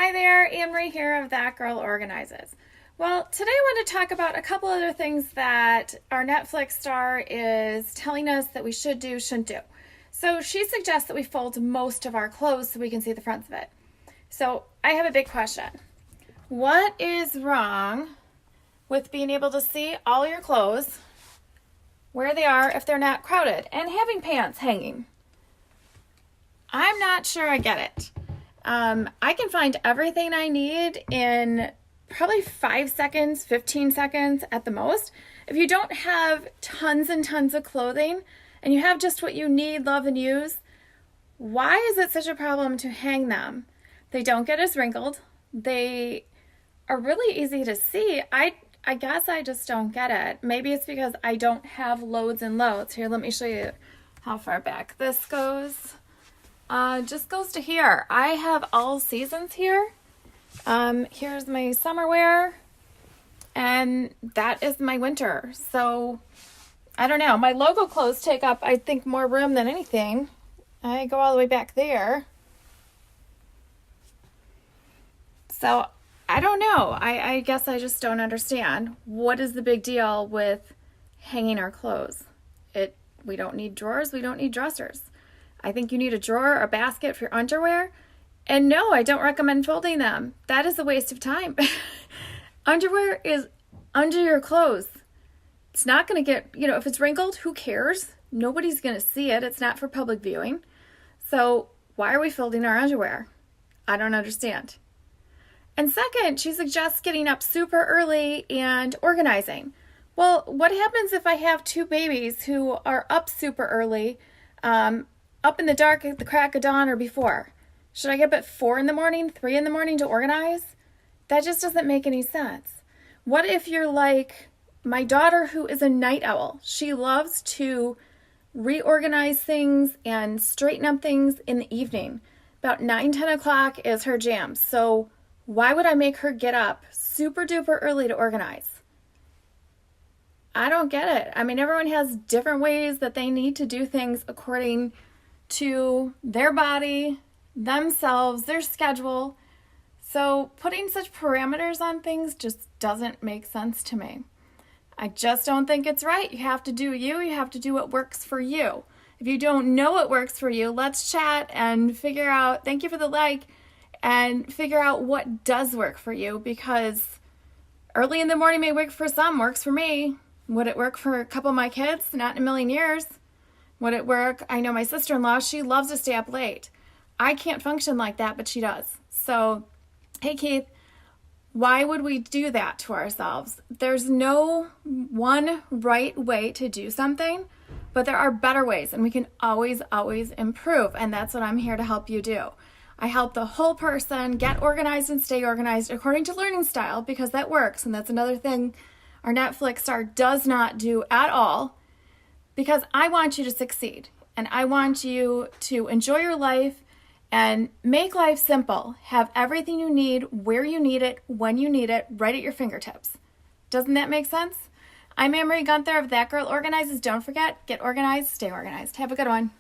Hi there, Anne Marie here of That Girl Organizes. Well, today I want to talk about a couple other things that our Netflix star is telling us that we should do, shouldn't do. So she suggests that we fold most of our clothes so we can see the fronts of it. So I have a big question. What is wrong with being able to see all your clothes, where they are if they're not crowded, and having pants hanging? I'm not sure I get it. I can find everything I need in probably 5 seconds, 15 seconds at the most. If you don't have tons and tons of clothing and you have just what you need, love, and use, why is it such a problem to hang them? They don't get as wrinkled. They are really easy to see. I guess I just don't get it. Maybe it's because I don't have loads and loads. Here, let me show you how far back this goes. Just goes to here. I have all seasons here. Here's my summer wear, and that is my winter. So, I don't know. My logo clothes take up, I think, more room than anything. I go all the way back there. So, I don't know. I guess I just don't understand. What is the big deal with hanging our clothes? We don't need drawers. We don't need dressers. I think you need a drawer or a basket for your underwear. And no, I don't recommend folding them. That is a waste of time. Underwear is under your clothes. It's not going to get, if it's wrinkled, who cares? Nobody's going to see it. It's not for public viewing. So why are we folding our underwear? I don't understand. And second, she suggests getting up super early and organizing. Well, what happens if I have two babies who are up super early, up in the dark at the crack of dawn or before? Should I get up at 4 in the morning, 3 in the morning to organize? That just doesn't make any sense. What if you're like my daughter, who is a night owl? She loves to reorganize things and straighten up things in the evening. About 9, 10 o'clock is her jam. So why would I make her get up super duper early to organize? I don't get it. I mean, everyone has different ways that they need to do things according to their body, themselves, their schedule. So putting such parameters on things just doesn't make sense to me. I just don't think it's right. You have to do you. You have to do what works for you. If you don't know what works for you, let's chat and figure out, thank you for the like, and figure out what does work for you, because early in the morning may work for some, works for me. Would it work for a couple of my kids? Not in a million years. Would it work? I know my sister-in-law, she loves to stay up late. I can't function like that, but she does. So, hey Keith, why would we do that to ourselves? There's no one right way to do something, but there are better ways, and we can always, always improve, and that's what I'm here to help you do. I help the whole person get organized and stay organized according to learning style, because that works, and that's another thing our Netflix star does not do at all. Because I want you to succeed, and I want you to enjoy your life and make life simple. Have everything you need, where you need it, when you need it, right at your fingertips. Doesn't that make sense? I'm Anne Marie Gunther of That Girl Organizes. Don't forget, get organized, stay organized. Have a good one.